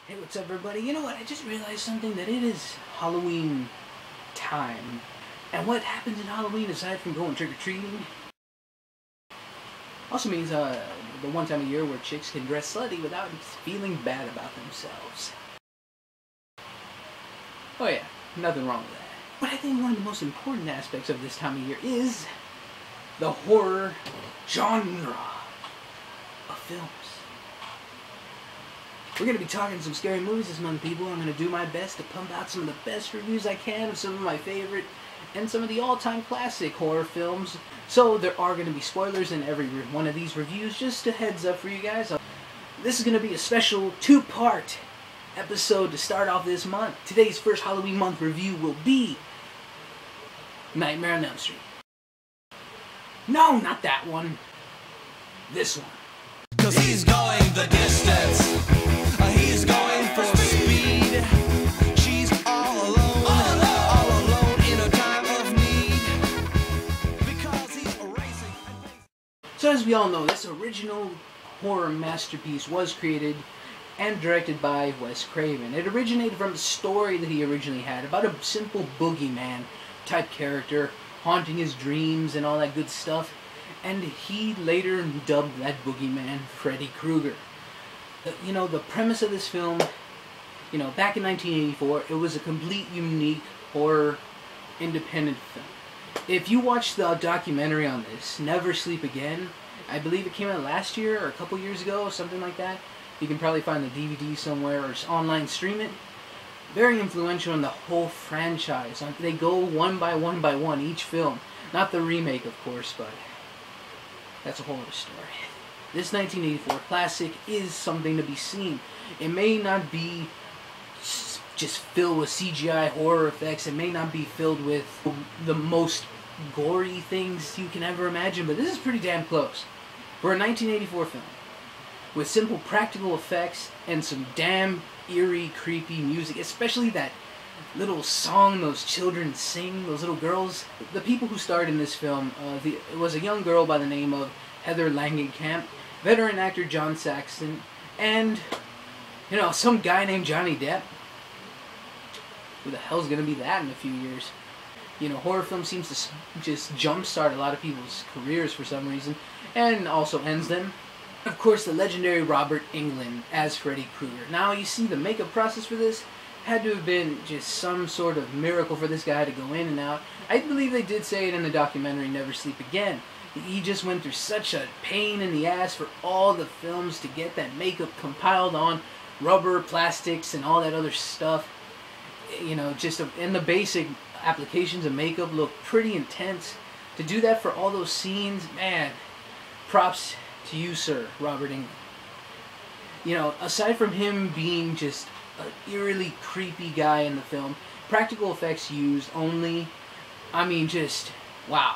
Hey, what's up everybody? You know what, I just realized something, that it is Halloween time. And what happens in Halloween, aside from going trick-or-treating, also means the one time a year where chicks can dress slutty without feeling bad about themselves. Oh yeah, nothing wrong with that. But I think one of the most important aspects of this time of year is the horror genre of films. We're going to be talking some scary movies this month, people. I'm going to do my best to pump out some of the best reviews I can of some of my favorite and some of the all-time classic horror films. So there are going to be spoilers in every one of these reviews, just a heads up for you guys. This is going to be a special two-part episode to start off this month. Today's first Halloween month review will be Nightmare on Elm Street. No, not that one. This one. 'Cause he's going the distance. He's going for speed. She's all alone in a time of need. Because he's racing. So as we all know, this original horror masterpiece was created and directed by Wes Craven. It originated from a story that he originally had about a simple boogeyman type character haunting his dreams and all that good stuff. And he later dubbed that boogeyman Freddy Krueger. You know, the premise of this film, you know, back in 1984, it was a complete unique horror independent film. If you watch the documentary on this, Never Sleep Again, I believe it came out last year or a couple years ago, something like that. You can probably find the DVD somewhere or online stream it. Very influential in the whole franchise. They go one by one each film. Not the remake, of course, but that's a whole other story. This 1984 classic is something to be seen. It may not be just filled with CGI horror effects. It may not be filled with the most gory things you can ever imagine, but this is pretty damn close. For a 1984 film, with simple practical effects and some damn eerie, creepy music, especially that little song those children sing, those little girls. The people who starred in this film, it was a young girl by the name of Heather Langenkamp, veteran actor John Saxon, and, you know, some guy named Johnny Depp. Who the hell's gonna be that in a few years? You know, horror film seems to just jumpstart a lot of people's careers for some reason, and also ends them. Of course, the legendary Robert Englund as Freddy Krueger. Now, you see, the makeup process for this had to have been just some sort of miracle for this guy to go in and out. I believe they did say it in the documentary Never Sleep Again. He just went through such a pain in the ass for all the films to get that makeup compiled on rubber, plastics, and all that other stuff. You know, just in the basic applications of makeup look pretty intense. To do that for all those scenes, man, props to you, sir, Robert Englund. You know, aside from him being just an eerily creepy guy in the film, practical effects used only, I mean, just, wow.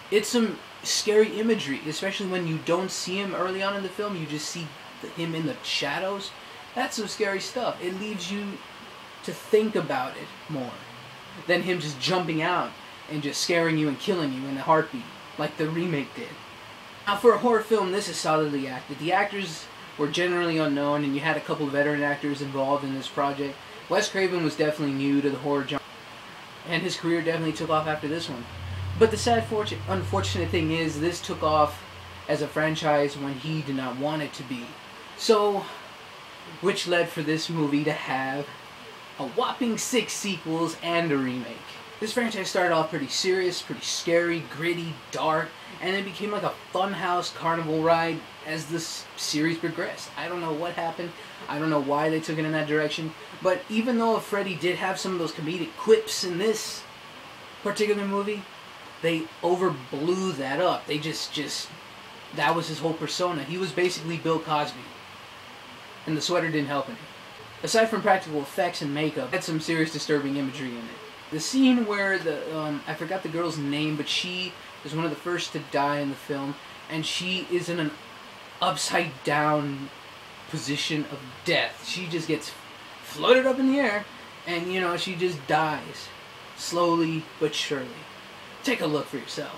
It's some scary imagery, especially when you don't see him early on in the film, you just see him in the shadows. That's some scary stuff. It leaves you to think about it more than him just jumping out and just scaring you and killing you in a heartbeat, like the remake did. Now, for a horror film, this is solidly acted. The actors were generally unknown, and you had a couple of veteran actors involved in this project. Wes Craven was definitely new to the horror genre, and his career definitely took off after this one. But the sad, unfortunate thing is, this took off as a franchise when he did not want it to be. So, which led for this movie to have a whopping 6 sequels and a remake. This franchise started off pretty serious, pretty scary, gritty, dark, and it became like a funhouse carnival ride as this series progressed. I don't know what happened. I don't know why they took it in that direction. But even though Freddy did have some of those comedic quips in this particular movie, they overblew that up. They just that was his whole persona. He was basically Bill Cosby. And the sweater didn't help any. Aside from practical effects and makeup, it had some serious disturbing imagery in it. The scene where I forgot the girl's name, but she is one of the first to die in the film, and she is in an upside down position of death. She just gets floated up in the air, and, you know, she just dies. Slowly but surely. Take a look for yourself.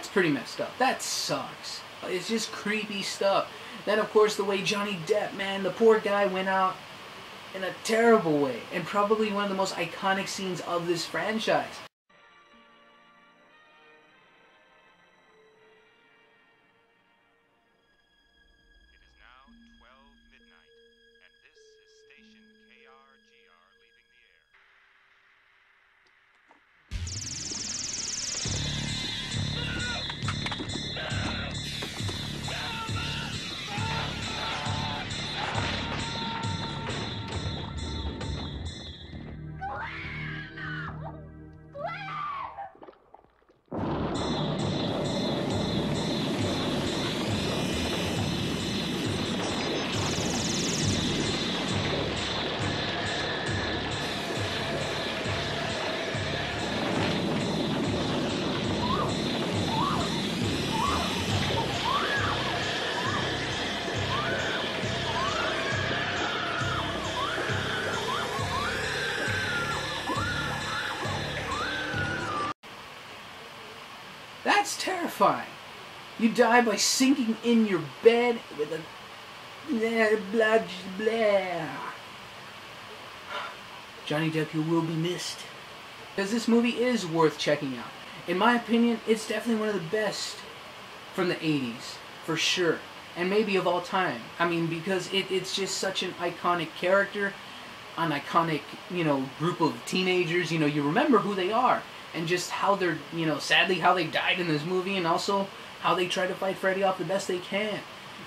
That's pretty messed up. That sucks. It's just creepy stuff. Then, of course, the way Johnny Depp, man, the poor guy went out in a terrible way. And probably one of the most iconic scenes of this franchise. It is now 12 midnight, and this is station KRGR leaving the air. That's terrifying. You die by sinking in your bed with a blah, blah, blah. Johnny Depp, you will be missed. Because this movie is worth checking out. In my opinion, it's definitely one of the best from the 80s, for sure. And maybe of all time. I mean, because it's just such an iconic character, an iconic, group of teenagers. You remember who they are. And just how they're, sadly how they died in this movie, and also how they try to fight Freddy off the best they can.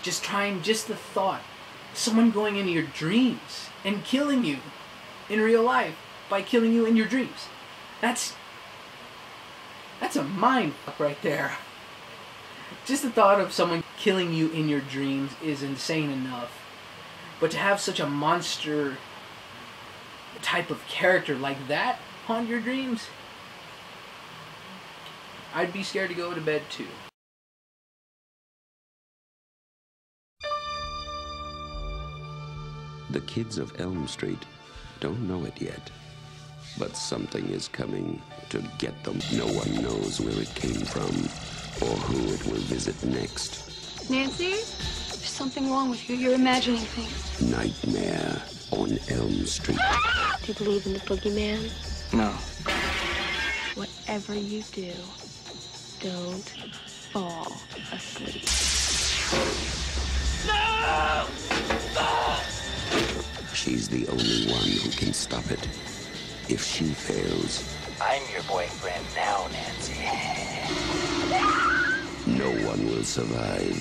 Just the thought, someone going into your dreams and killing you in real life by killing you in your dreams. That's a mind fuck right there. Just the thought of someone killing you in your dreams is insane enough. But to have such a monster type of character like that haunt your dreams, I'd be scared to go to bed too. The kids of Elm Street don't know it yet, but something is coming to get them. No one knows where it came from or who it will visit next. Nancy, there's something wrong with you. You're imagining things. Nightmare on Elm Street. Do you believe in the boogeyman? No. Whatever you do, don't fall asleep. No! She's the only one who can stop it. If she fails, I'm your boyfriend now, Nancy. no one will survive.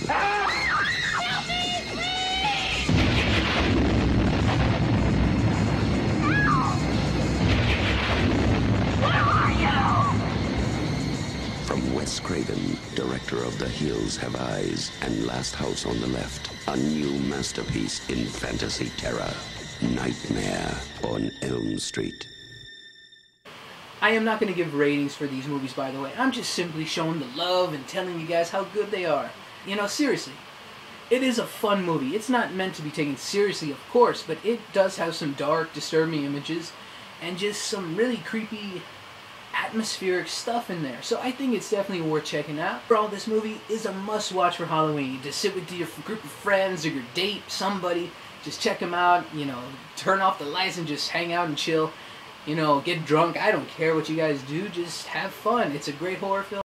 From Wes Craven, director of The Hills Have Eyes and Last House on the Left, a new masterpiece in fantasy terror, Nightmare on Elm Street. I am not going to give ratings for these movies, by the way. I'm just simply showing the love and telling you guys how good they are. Seriously. It is a fun movie. It's not meant to be taken seriously, of course, but it does have some dark, disturbing images and just some really creepy, atmospheric stuff in there. So I think it's definitely worth checking out. Overall, this movie is a must-watch for Halloween. To sit with your group of friends or your date, somebody, just check them out, turn off the lights and just hang out and chill. Get drunk. I don't care what you guys do. Just have fun. It's a great horror film.